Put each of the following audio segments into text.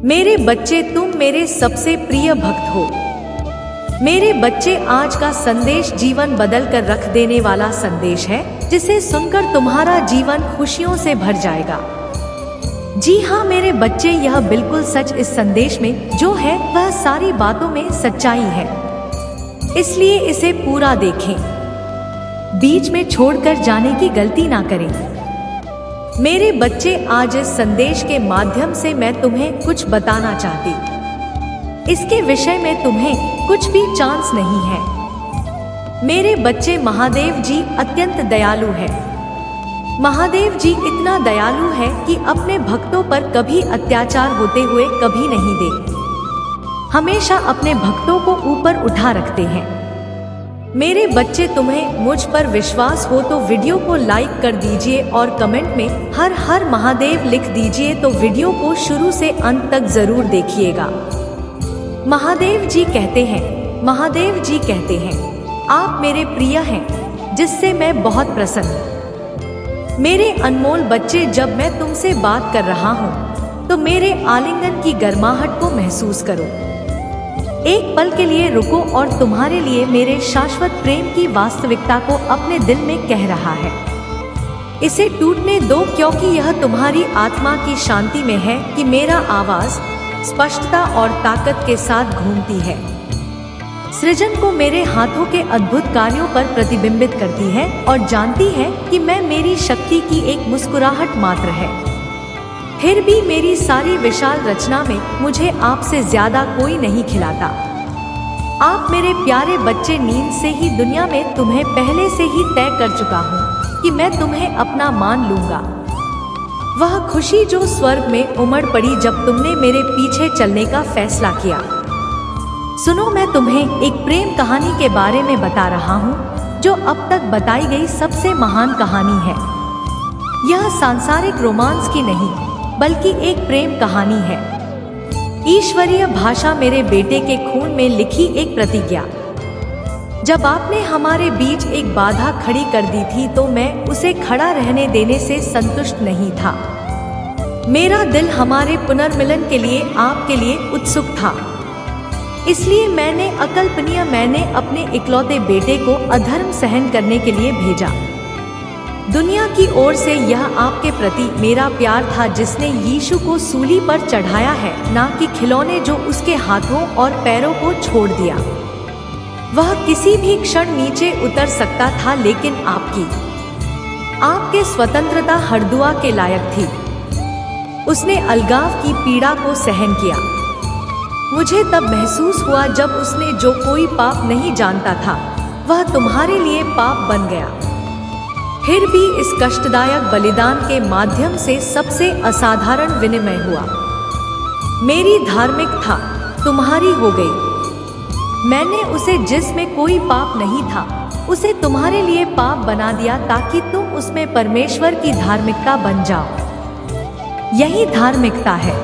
मेरे बच्चे, तुम मेरे सबसे प्रिय भक्त हो। मेरे बच्चे, आज का संदेश जीवन बदल कर रख देने वाला संदेश है, जिसे सुनकर तुम्हारा जीवन खुशियों से भर जाएगा। जी हाँ मेरे बच्चे, यह बिल्कुल सच इस संदेश में जो है वह सारी बातों में सच्चाई है, इसलिए इसे पूरा देखें। बीच में छोड़कर जाने की गलती ना करें। मेरे बच्चे, आज इस संदेश के माध्यम से मैं तुम्हें कुछ बताना चाहती। इसके विषय में तुम्हें कुछ भी चांस नहीं है। मेरे बच्चे, महादेव जी अत्यंत दयालु है। महादेव जी इतना दयालु है कि अपने भक्तों पर कभी अत्याचार होते हुए कभी नहीं देखते, हमेशा अपने भक्तों को ऊपर उठा रखते हैं। मेरे बच्चे, तुम्हें मुझ पर विश्वास हो तो वीडियो को लाइक कर दीजिए और कमेंट में हर हर महादेव लिख दीजिए। तो वीडियो को शुरू से अंत तक जरूर देखिएगा। महादेव जी कहते हैं, महादेव जी कहते हैं, आप मेरे प्रिय हैं, जिससे मैं बहुत प्रसन्न हूँ। मेरे अनमोल बच्चे, जब मैं तुमसे बात कर रहा हूँ तो मेरे आलिंगन की गर्माहट को महसूस करो। एक पल के लिए रुको और तुम्हारे लिए मेरे शाश्वत प्रेम की वास्तविकता को अपने दिल में कह रहा है। इसे टूटने दो, क्योंकि यह तुम्हारी आत्मा की शांति में है कि मेरा आवाज स्पष्टता और ताकत के साथ घूमती है। सृजन को मेरे हाथों के अद्भुत कार्यों पर प्रतिबिंबित करती है और जानती है कि मैं मेरी शक्ति की एक मुस्कुराहट मात्र है। फिर भी मेरी सारी विशाल रचना में मुझे आपसे ज्यादा कोई नहीं खिलाता। आप मेरे प्यारे बच्चे, नींद से ही दुनिया में तुम्हें पहले से ही तय कर चुका हूँ कि मैं तुम्हें अपना मान लूंगा। वह खुशी जो स्वर्ग में उमड़ पड़ी जब तुमने मेरे पीछे चलने का फैसला किया। सुनो, मैं तुम्हें एक प्रेम कहानी के बारे में बता रहा हूँ जो अब तक बताई गई सबसे महान कहानी है। यह सांसारिक रोमांस की नहीं बल्कि एक प्रेम कहानी है। ईश्वरीय भाषा, मेरे बेटे के खून में लिखी एक प्रतिज्ञा। जब आपने हमारे बीच एक बाधा खड़ी कर दी थी तो मैं उसे खड़ा रहने देने से संतुष्ट नहीं था। मेरा दिल हमारे पुनर्मिलन के लिए आपके लिए उत्सुक था। इसलिए मैंने अपने इकलौते बेटे को अधर्म सहन करने के लिए भेजा। दुनिया की ओर से यह आपके प्रति मेरा प्यार था, जिसने यीशु को सूली पर चढ़ाया है, ना कि खिलौने जो उसके हाथों और पैरों को छोड़ दिया। वह किसी भी क्षण नीचे उतर सकता था, लेकिन आपके स्वतंत्रता हरदुआ के लायक थी। उसने अलगाव की पीड़ा को सहन किया। मुझे तब महसूस हुआ जब उसने जो कोई पाप नहीं जानता था वह तुम्हारे लिए पाप बन गया। फिर भी इस कष्टदायक बलिदान के माध्यम से सबसे असाधारण विनिमय हुआ। मेरी धार्मिकता तुम्हारी हो गई। मैंने उसे, जिसमें कोई पाप नहीं था, उसे तुम्हारे लिए पाप बना दिया ताकि तुम उसमें परमेश्वर की धार्मिकता बन जाओ। यही धार्मिकता है।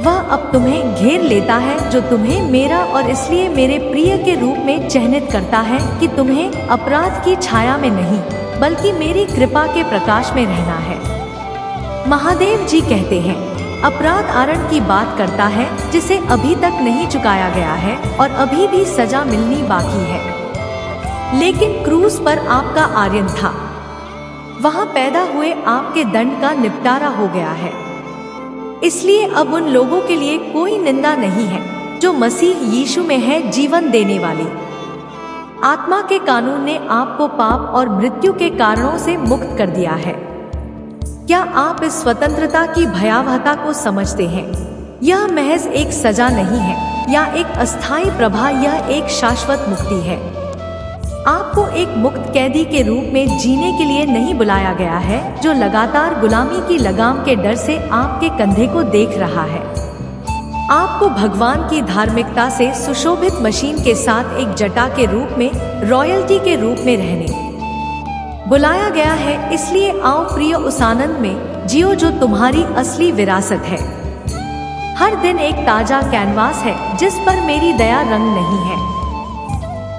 वह अब तुम्हें घेर लेता है, जो तुम्हें मेरा और इसलिए मेरे प्रिय के रूप में चिन्हित करता है कि तुम्हें अपराध की छाया में नहीं बल्कि मेरी कृपा के प्रकाश में रहना है। महादेव जी कहते हैं, अपराध आरण की बात करता है जिसे अभी तक नहीं चुकाया गया है और अभी भी सजा मिलनी बाकी है। लेकिन क्रूस पर आपका आर्यन था। वहां पैदा हुए आपके दंड का निपटारा हो गया है। इसलिए अब उन लोगों के लिए कोई निंदा नहीं है जो मसीह यीशु में है, जीवन देने वाली आत्मा के कानून ने आपको पाप और मृत्यु के कारणों से मुक्त कर दिया है। क्या आप इस स्वतंत्रता की भयावहता को समझते हैं? यह महज एक सजा नहीं है या एक अस्थायी प्रभा, यह एक शाश्वत मुक्ति है। आपको एक मुक्त कैदी के रूप में जीने के लिए नहीं बुलाया गया है, जो लगातार गुलामी की लगाम के डर से आपके कंधे को देख रहा है। आपको भगवान की धार्मिकता से सुशोभित मशीन के साथ एक जटा के रूप में, रॉयल्टी के रूप में रहने बुलाया गया है। इसलिए आओ प्रिय, उस आनंद में जियो जो तुम्हारी असली विरासत है। हर दिन एक ताजा कैनवास है जिस पर मेरी दया रंग नहीं है।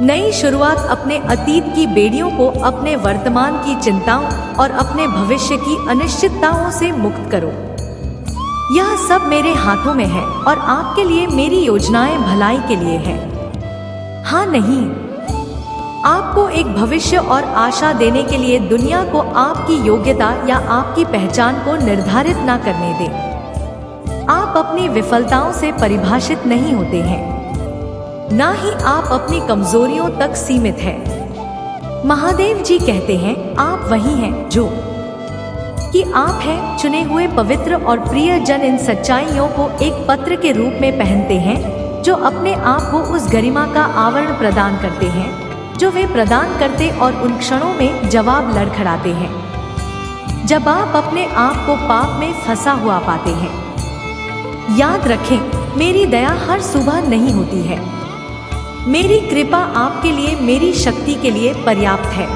नई शुरुआत, अपने अतीत की बेड़ियों को, अपने वर्तमान की चिंताओं और अपने भविष्य की अनिश्चितताओं से मुक्त करो। यह सब मेरे हाथों में है और आपके लिए मेरी योजनाएं भलाई के लिए है। हाँ नहीं, आपको एक भविष्य और आशा देने के लिए दुनिया को आपकी योग्यता या आपकी पहचान को निर्धारित न करने दें। आप अपनी विफलताओं से परिभाषित नहीं होते हैं, ना ही आप अपनी कमजोरियों तक सीमित हैं। महादेव जी कहते हैं, आप वही हैं जो कि आप हैं, चुने हुए पवित्र और प्रिय जन इन सच्चाइयों को एक पत्र के रूप में पहनते हैं, जो अपने आप को उस गरिमा का आवरण प्रदान करते हैं जो वे प्रदान करते और उन क्षणों में जवाब लड़खड़ाते हैं जब आप अपने आप को पाप में फंसा हुआ पाते हैं। याद रखें, मेरी दया हर सुबह नहीं होती है। मेरी कृपा आपके लिए, मेरी शक्ति के लिए पर्याप्त है।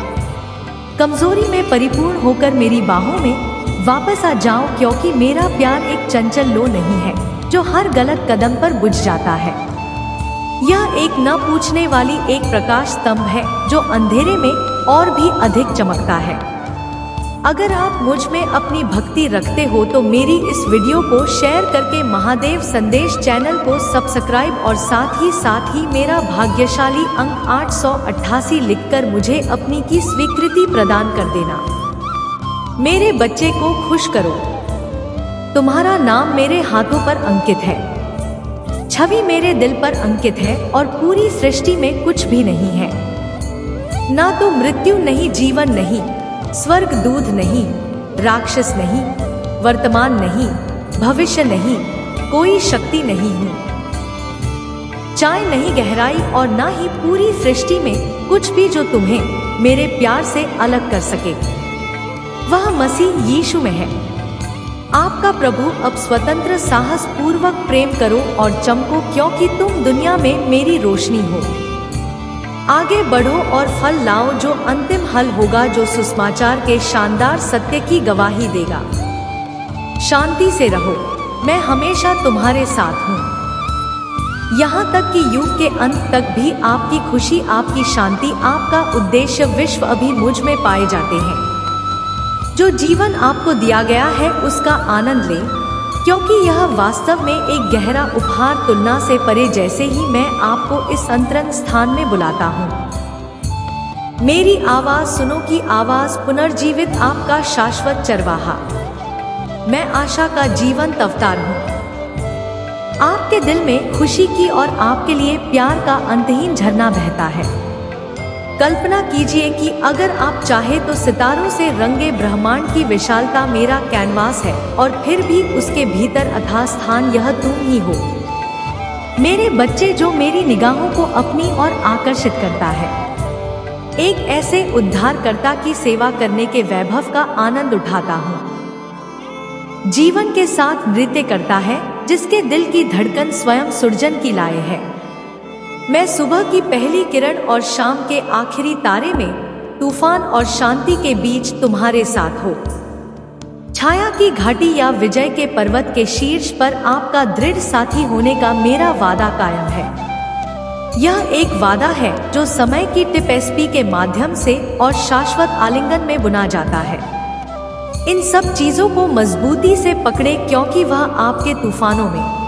कमजोरी में परिपूर्ण होकर मेरी बाहों में वापस आ जाओ, क्योंकि मेरा प्यार एक चंचल लो नहीं है जो हर गलत कदम पर बुझ जाता है। यह एक न पूछने वाली एक प्रकाश स्तंभ है जो अंधेरे में और भी अधिक चमकता है। अगर आप मुझ में अपनी भक्ति रखते हो तो मेरी इस वीडियो को शेयर करके महादेव संदेश चैनल को सब्सक्राइब और साथ ही मेरा भाग्यशाली अंक 888 लिखकर मुझे अपनी की स्वीकृति प्रदान कर देना। मेरे बच्चे को खुश करो। तुम्हारा नाम मेरे हाथों पर अंकित है, छवि मेरे दिल पर अंकित है और पूरी सृष्टि में कुछ भी नहीं है। ना तो मृत्यु नहीं, जीवन नहीं, स्वर्ग दूध नहीं, राक्षस नहीं, वर्तमान नहीं, भविष्य नहीं, कोई शक्ति नहीं हूँ। चाहे नहीं गहराई और ना ही पूरी सृष्टि में कुछ भी जो तुम्हें मेरे प्यार से अलग कर सके। वह मसीह यीशु में है। आपका प्रभु अब स्वतंत्र साहस पूर्वक प्रेम करो और चमको, क्योंकि तुम दुनिया में मेरी रोशनी हो। आगे बढ़ो और फल लाओ, जो अंतिम हल होगा, जो सुसमाचार के शानदार सत्य की गवाही देगा। शांति से रहो, मैं हमेशा तुम्हारे साथ हूँ। यहाँ तक कि युग के अंत तक भी आपकी खुशी, आपकी शांति, आपका उद्देश्य विश्व अभी मुझ में पाए जाते हैं। जो जीवन आपको दिया गया है उसका आनंद लें, क्योंकि यह वास्तव में एक गहरा उपहार, तुलना से परे। जैसे ही मैं आपको इस अंतरंग स्थान में बुलाता हूँ, मेरी आवाज सुनो की आवाज, पुनर्जीवित आपका शाश्वत चरवाहा। मैं आशा का जीवंत अवतार हूँ। आपके दिल में खुशी की और आपके लिए प्यार का अंतहीन झरना बहता है। कल्पना कीजिए कि अगर आप चाहे तो सितारों से रंगे ब्रह्मांड की विशालता मेरा कैनवास है और फिर भी उसके भीतर अथाह स्थान यह तुम ही हो। मेरे बच्चे, जो मेरी निगाहों को अपनी ओर आकर्षित करता है, एक ऐसे उद्धारकर्ता की सेवा करने के वैभव का आनंद उठाता हूँ। जीवन के साथ नृत्य करता है, जिसके दिल की धड़कन स्वयं सृजन की लाए है। मैं सुबह की पहली किरण और शाम के आखिरी तारे में, तूफान और शांति के बीच तुम्हारे साथ हो। छाया की घाटी या विजय के पर्वत के शीर्ष पर आपका दृढ़ साथी होने का मेरा वादा कायम है। यह एक वादा है जो समय की टिप के माध्यम से और शाश्वत आलिंगन में बुना जाता है। इन सब चीजों को मजबूती से पकड़े, क्योंकि वह आपके तूफानों में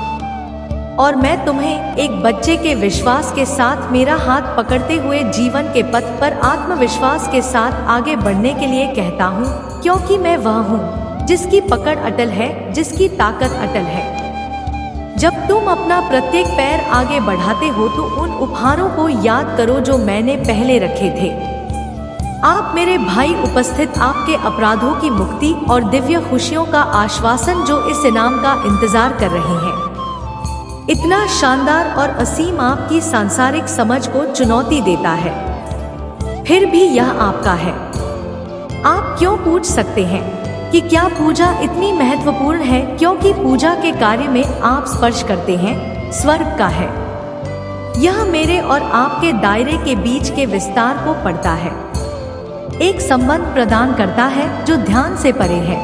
और मैं तुम्हें एक बच्चे के विश्वास के साथ मेरा हाथ पकड़ते हुए जीवन के पथ पर आत्मविश्वास के साथ आगे बढ़ने के लिए कहता हूँ, क्योंकि मैं वह हूँ जिसकी पकड़ अटल है, जिसकी ताकत अटल है। जब तुम अपना प्रत्येक पैर आगे बढ़ाते हो तो उन उपहारों को याद करो जो मैंने पहले रखे थे। आप मेरे भाई, उपस्थित आपके अपराधों की मुक्ति और दिव्य खुशियों का आश्वासन जो इस इनाम का इंतजार कर रहे हैं। इतना शानदार और असीम आपकी सांसारिक समझ को चुनौती देता है, फिर भी यह आपका है। आप क्यों पूछ सकते हैं कि क्या पूजा इतनी महत्वपूर्ण है? क्योंकि पूजा के कार्य में आप स्पर्श करते हैं स्वर्ग का है। यह मेरे और आपके दायरे के बीच के विस्तार को पढ़ता है, एक संबंध प्रदान करता है जो ध्यान से परे है।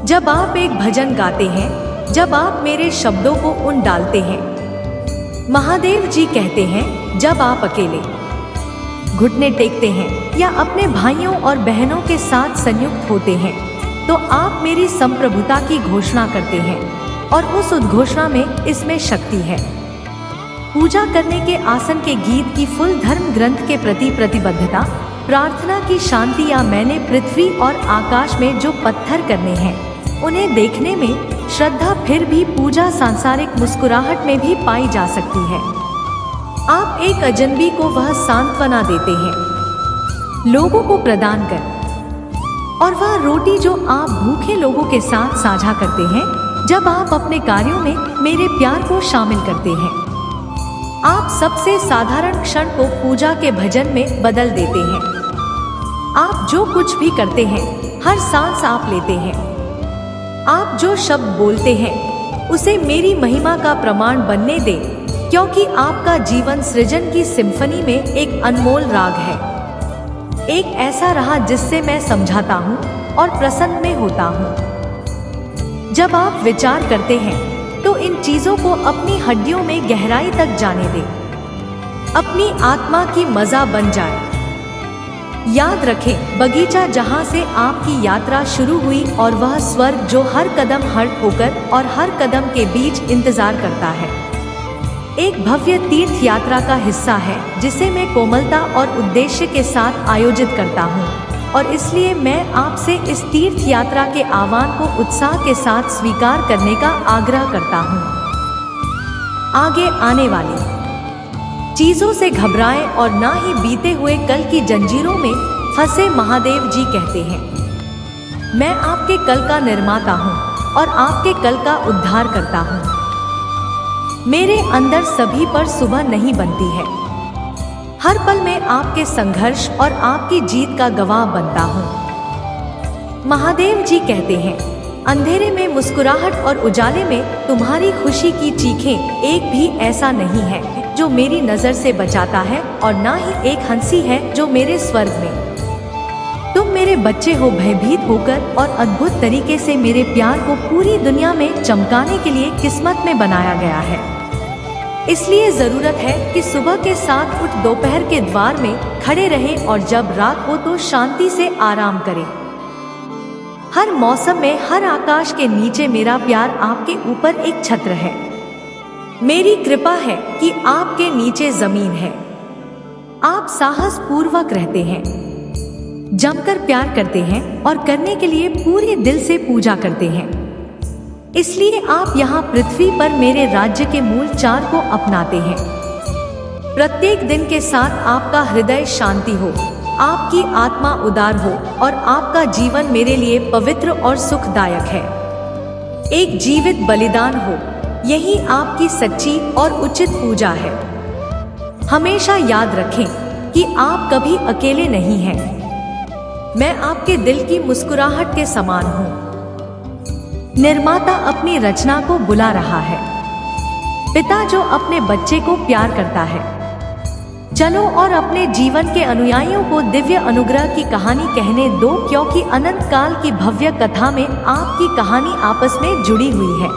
जब आप एक भजन गाते हैं, जब आप मेरे शब्दों को उन डालते हैं। महादेव जी कहते हैं, जब आप अकेले घुटने टेकते हैं या अपने भाइयों और बहनों के साथ संयुक्त होते हैं, तो आप मेरी संप्रभुता की घोषणा करते हैं और उस उद्घोषणा में इसमें शक्ति है। पूजा करने के आसन के गीत की फुल धर्म ग्रंथ के प्रति प्रतिबद्धता, प्रार्थना की शांति, या मैंने पृथ्वी और आकाश में जो पत्थर करने हैं उन्हें देखने में श्रद्धा, फिर भी पूजा सांसारिक मुस्कुराहट में भी पाई जा सकती है। आप एक अजनबी को वह सांत्वना देते हैं लोगों को प्रदान कर, और वह रोटी जो आप भूखे लोगों के साथ साझा करते हैं जब आप अपने कार्यों में मेरे प्यार को शामिल करते हैं। आप सबसे साधारण क्षण को पूजा के भजन में बदल देते हैं। आप जो कुछ भी करते हैं, हर सांस आप लेते हैं, आप जो शब्द बोलते हैं उसे मेरी महिमा का प्रमाण बनने दें, क्योंकि आपका जीवन सृजन की सिम्फनी में एक अनमोल राग है, एक ऐसा रहा जिससे मैं समझाता हूँ और प्रसन्न में होता हूँ। जब आप विचार करते हैं तो इन चीजों को अपनी हड्डियों में गहराई तक जाने दें, अपनी आत्मा की मजा बन जाए। याद रखें, बगीचा जहाँ से आपकी यात्रा शुरू हुई और वह स्वर्ग जो हर कदम हर्ट होकर और हर कदम के बीच इंतजार करता है, एक भव्य तीर्थ यात्रा का हिस्सा है जिसे मैं कोमलता और उद्देश्य के साथ आयोजित करता हूँ, और इसलिए मैं आपसे इस तीर्थ यात्रा के आह्वान को उत्साह के साथ स्वीकार करने का आग्रह करता हूँ। आगे आने वाली चीजों से घबराएं और ना ही बीते हुए कल की जंजीरों में फंसे। महादेव जी कहते हैं, मैं आपके कल का निर्माता हूँ और आपके कल का उद्धार करता हूँ। मेरे अंदर सभी पर सुबह नहीं बनती है, हर पल में आपके संघर्ष और आपकी जीत का गवाह बनता हूँ। महादेव जी कहते हैं, अंधेरे में मुस्कुराहट और उजाले में तुम्हारी खुशी की चीखें, एक भी ऐसा नहीं है जो मेरी नजर से बचाता है, और ना ही एक हंसी है जो मेरे स्वर्ग में। तुम मेरे बच्चे हो, भयभीत होकर और अद्भुत तरीके से मेरे प्यार को पूरी दुनिया में चमकाने के लिए किस्मत में बनाया गया है। इसलिए जरूरत है कि सुबह के साथ उठ दोपहर के द्वार में खड़े रहें और जब रात हो तो शांति से आराम करें। हर मौसम में, हर आकाश के नीचे मेरा प्यार आपके ऊपर एक छत्र है। मेरी कृपा है कि आपके नीचे जमीन है। आप साहस पूर्वक रहते हैं, जमकर प्यार करते हैं और करने के लिए पूरे दिल से पूजा करते हैं। इसलिए आप यहाँ पृथ्वी पर मेरे राज्य के मूल चार को अपनाते हैं। प्रत्येक दिन के साथ आपका हृदय शांति हो, आपकी आत्मा उदार हो और आपका जीवन मेरे लिए पवित्र और सुखदायक है, एक जीवित बलिदान हो। यही आपकी सच्ची और उचित पूजा है। हमेशा याद रखें कि आप कभी अकेले नहीं हैं। मैं आपके दिल की मुस्कुराहट के समान हूँ। निर्माता अपनी रचना को बुला रहा है, पिता जो अपने बच्चे को प्यार करता है। चलो और अपने जीवन के अनुयायियों को दिव्य अनुग्रह की कहानी कहने दो, क्योंकि अनंत काल की भव्य कथा में आपकी कहानी आपस में जुड़ी हुई है।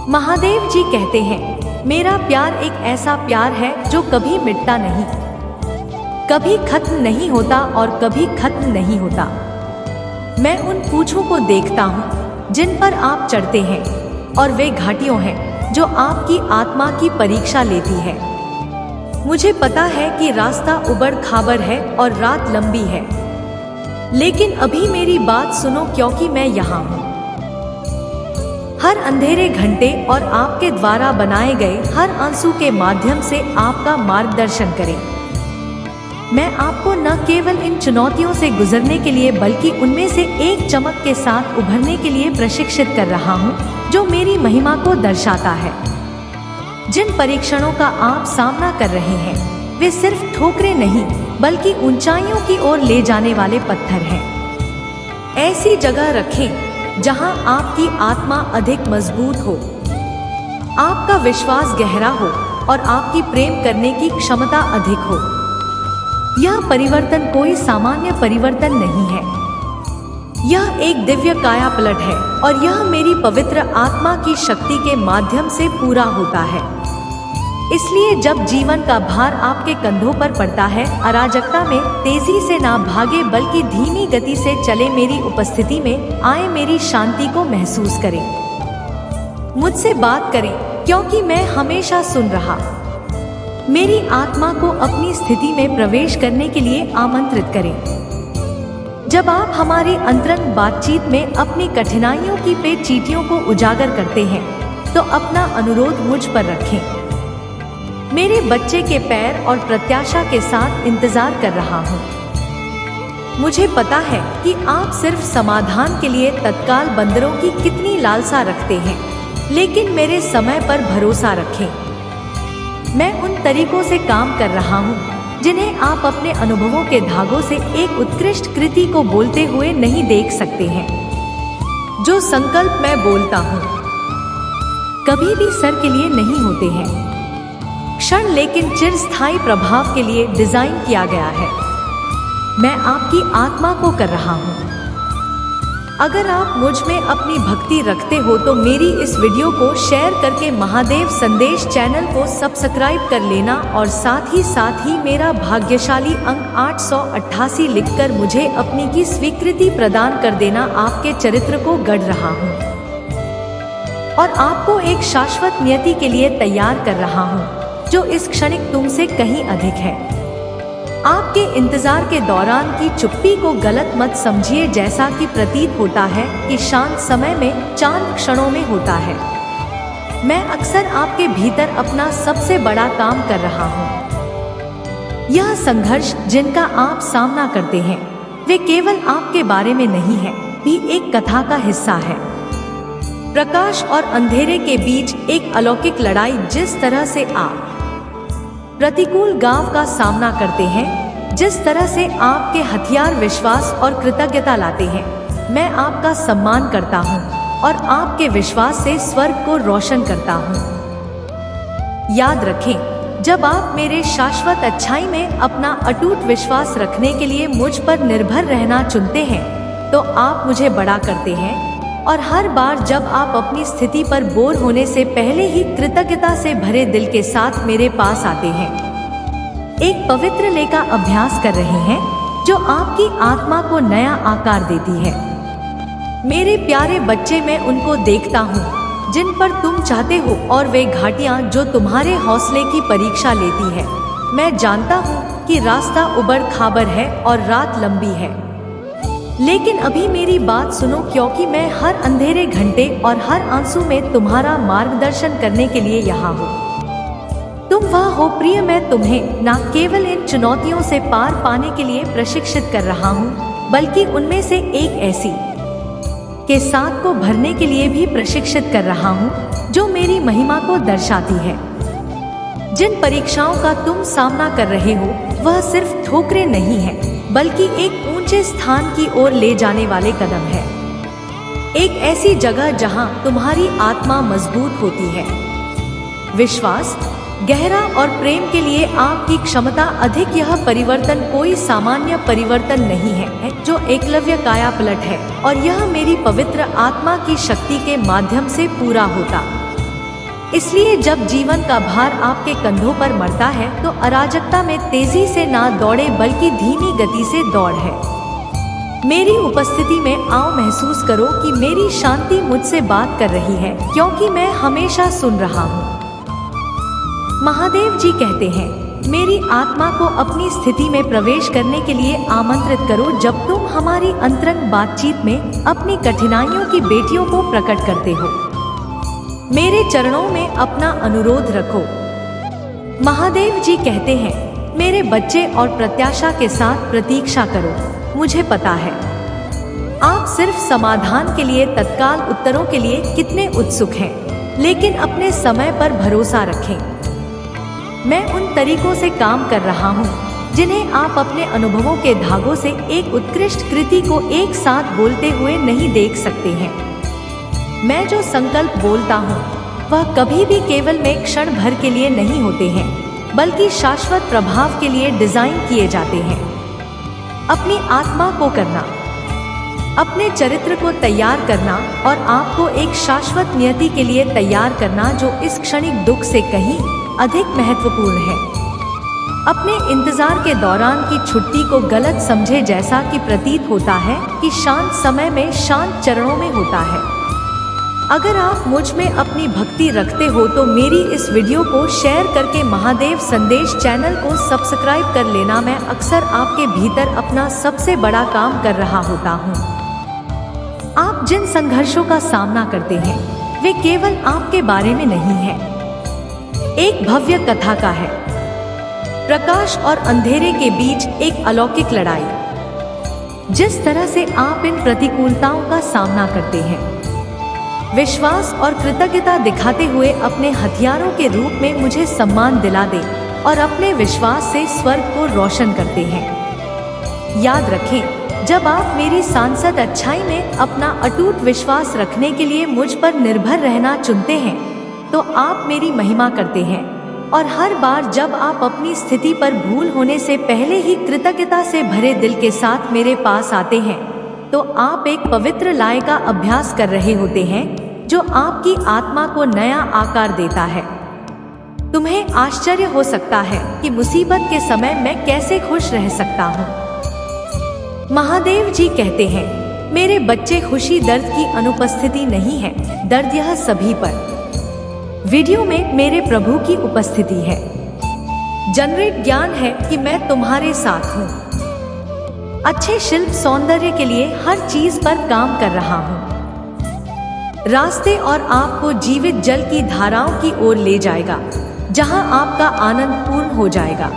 महादेव जी कहते हैं, मेरा प्यार एक ऐसा प्यार है जो कभी मिटता नहीं, कभी खत्म नहीं होता और कभी खत्म नहीं होता। मैं उन पूंछों को देखता हूँ जिन पर आप चढ़ते हैं, और वे घाटियों हैं जो आपकी आत्मा की परीक्षा लेती है। मुझे पता है कि रास्ता उबड़ खाबड़ है और रात लंबी है, लेकिन अभी मेरी बात सुनो, क्योंकि मैं यहाँ हूँ। हर अंधेरे घंटे और आपके द्वारा बनाए गए हर आंसू के माध्यम से आपका मार्गदर्शन करें। मैं आपको न केवल इन चुनौतियों से गुजरने के लिए बल्कि उनमें से एक चमक के साथ उभरने के लिए प्रशिक्षित कर रहा हूँ, जो मेरी महिमा को दर्शाता है। जिन परीक्षणों का आप सामना कर रहे हैं वे सिर्फ ठोकरें नहीं बल्कि ऊंचाइयों की ओर ले जाने वाले पत्थर हैं। ऐसी जगह रखें जहां आपकी आत्मा अधिक मजबूत हो, आपका विश्वास गहरा हो और आपकी प्रेम करने की क्षमता अधिक हो। यह परिवर्तन कोई सामान्य परिवर्तन नहीं है, यह एक दिव्य काया पलट है और यह मेरी पवित्र आत्मा की शक्ति के माध्यम से पूरा होता है। इसलिए जब जीवन का भार आपके कंधों पर पड़ता है, अराजकता में तेजी से ना भागे बल्कि धीमी गति से चले, मेरी उपस्थिति में आए, मेरी शांति को महसूस करें, मुझसे बात करें, क्योंकि मैं हमेशा सुन रहा। मेरी आत्मा को अपनी स्थिति में प्रवेश करने के लिए आमंत्रित करें। जब आप हमारी अंतरंग बातचीत में अपनी कठिनाइयों की पेचीटियों को उजागर करते हैं, तो अपना अनुरोध मुझ पर रखें। मेरे बच्चे के पैर और प्रत्याशा के साथ इंतजार कर रहा हूँ। मुझे पता है कि आप सिर्फ समाधान के लिए तत्काल बंदरों की कितनी लालसा रखते हैं, लेकिन मेरे समय पर भरोसा रखें। मैं उन तरीकों से काम कर रहा हूँ जिन्हें आप अपने अनुभवों के धागों से एक उत्कृष्ट कृति को बोलते हुए नहीं देख सकते हैं। जो संकल्प मैं बोलता हूँ कभी भी सर के लिए नहीं होते हैं, क्षण लेकिन चिरस्थायी प्रभाव के लिए डिजाइन किया गया है। मैं आपकी आत्मा को कर रहा हूँ। अगर आप मुझ में अपनी भक्ति रखते हो तो मेरी इस वीडियो को शेयर करके महादेव संदेश चैनल को सब्सक्राइब कर लेना और साथ ही मेरा भाग्यशाली अंक 888 लिखकर मुझे अपनी की स्वीकृति प्रदान कर देना। आपके चरित्र को गढ़ रहा हूँ और आपको एक शाश्वत नियति के लिए तैयार कर रहा हूँ जो इस क्षणिक तुमसे कहीं अधिक है। आपके इंतजार के दौरान की चुप्पी को गलत मत समझिए, जैसा कि प्रतीत होता है कि शांत समय में चांद क्षणों में होता है। मैं अक्सर आपके भीतर अपना सबसे बड़ा काम कर रहा हूँ। यह संघर्ष जिनका आप सामना करते हैं वे केवल आपके बारे में नहीं है, भी एक कथा का हिस्सा है। प्रकाश और अंधेरे के बीच एक अलौकिक लड़ाई। जिस तरह से आप प्रतिकूल गांव का सामना करते हैं, जिस तरह से आपके हथियार विश्वास और कृतज्ञता लाते हैं, मैं आपका सम्मान करता हूं और आपके विश्वास से स्वर्ग को रोशन करता हूं। याद रखें, जब आप मेरे शाश्वत अच्छाई में अपना अटूट विश्वास रखने के लिए मुझ पर निर्भर रहना चुनते हैं, तो आप मुझे बड़ा करते हैं। और हर बार जब आप अपनी स्थिति पर बोर होने से पहले ही कृतज्ञता से भरे दिल के साथ मेरे पास आते हैं, एक पवित्र लय का अभ्यास कर रहे हैं जो आपकी आत्मा को नया आकार देती है। मेरे प्यारे बच्चे, मैं उनको देखता हूँ जिन पर तुम चाहते हो और वे घाटियाँ जो तुम्हारे हौसले की परीक्षा लेती है। मैं जानता हूँ कि रास्ता उबड़ खाबड़ है और रात लंबी है, लेकिन अभी मेरी बात सुनो, क्योंकि मैं हर अंधेरे घंटे और हर आंसू में तुम्हारा मार्गदर्शन करने के लिए यहाँ हूँ। तुम वह हो प्रिय, मैं तुम्हें न केवल इन चुनौतियों से पार पाने के लिए प्रशिक्षित कर रहा हूँ, बल्कि उनमें से एक ऐसी के साथ को भरने के लिए भी प्रशिक्षित कर रहा हूँ जो मेरी महिमा को दर्शाती है। जिन परीक्षाओं का तुम सामना कर रहे हो वह सिर्फ ठोकरें नहीं है, बल्कि एक ऊंचे स्थान की ओर ले जाने वाले कदम है। एक ऐसी जगह जहां तुम्हारी आत्मा मजबूत होती है। विश्वास गहरा और प्रेम के लिए आपकी क्षमता अधिक। यह परिवर्तन कोई सामान्य परिवर्तन नहीं है जो एकलव्य काया पलट है, और यह मेरी पवित्र आत्मा की शक्ति के माध्यम से पूरा होता। इसलिए जब जीवन का भार आपके कंधों पर मरता है तो अराजकता में तेजी से ना दौड़े बल्कि धीमी गति से दौड़ है। मेरी उपस्थिति में आओ, महसूस करो कि मेरी शांति मुझसे बात कर रही है, क्योंकि मैं हमेशा सुन रहा हूँ। महादेव जी कहते हैं, मेरी आत्मा को अपनी स्थिति में प्रवेश करने के लिए आमंत्रित करो जब तुम हमारी अंतरंग बातचीत में अपनी कठिनाइयों की बेटियों को प्रकट करते हो। मेरे चरणों में अपना अनुरोध रखो। महादेव जी कहते हैं, मेरे बच्चे और प्रत्याशा के साथ प्रतीक्षा करो। मुझे पता है आप सिर्फ समाधान के लिए, तत्काल उत्तरों के लिए कितने उत्सुक हैं, लेकिन अपने समय पर भरोसा रखें। मैं उन तरीकों से काम कर रहा हूँ जिन्हें आप अपने अनुभवों के धागों से एक उत्कृष्ट कृति को एक साथ बोलते हुए नहीं देख सकते हैं। मैं जो संकल्प बोलता हूँ वह कभी भी केवल में क्षण भर के लिए नहीं होते हैं, बल्कि शाश्वत प्रभाव के लिए डिजाइन किए जाते हैं। अपनी आत्मा को करना, अपने चरित्र को तैयार करना और आपको एक शाश्वत नियति के लिए तैयार करना जो इस क्षणिक दुख से कहीं अधिक महत्वपूर्ण है। अपने इंतजार के दौरान की छुट्टी को गलत समझे, जैसा कि प्रतीत होता है कि शांत समय में शांत चरणों में होता है। अगर आप मुझ में अपनी भक्ति रखते हो तो मेरी इस वीडियो को शेयर करके महादेव संदेश चैनल को सब्सक्राइब कर लेना। मैं अक्सर आपके भीतर अपना सबसे बड़ा काम कर रहा होता हूँ। आप जिन संघर्षों का सामना करते हैं वे केवल आपके बारे में नहीं है। एक भव्य कथा का है, प्रकाश और अंधेरे के बीच एक अलौकिक लड़ाई। जिस तरह से आप इन प्रतिकूलताओं का सामना करते हैं, विश्वास और कृतज्ञता दिखाते हुए अपने हथियारों के रूप में मुझे सम्मान दिला दे और अपने विश्वास से स्वर्ग को रोशन करते हैं। याद रखें, जब आप मेरी सांसद अच्छाई में अपना अटूट विश्वास रखने के लिए मुझ पर निर्भर रहना चुनते हैं तो आप मेरी महिमा करते हैं। और हर बार जब आप अपनी स्थिति पर भूल होने से पहले ही कृतज्ञता से भरे दिल के साथ मेरे पास आते हैं तो आप एक पवित्र लय का अभ्यास कर रहे होते हैं जो आपकी आत्मा को नया आकार देता है। तुम्हें आश्चर्य हो सकता है कि मुसीबत के समय मैं कैसे खुश रह सकता हूँ। महादेव जी कहते हैं, मेरे बच्चे, खुशी दर्द की अनुपस्थिति नहीं है, दर्द यह सभी पर। वीडियो में मेरे प्रभु की उपस्थिति है। जनरेट ज्ञान है कि मैं तुम्हारे साथ हूँ। अच्छे शिल्प सौंदर्य के लिए हर चीज पर काम कर रहा हूँ। रास्ते और आपको जीवित जल की धाराओं की ओर ले जाएगा जहां आपका आनंद पूर्ण हो जाएगा।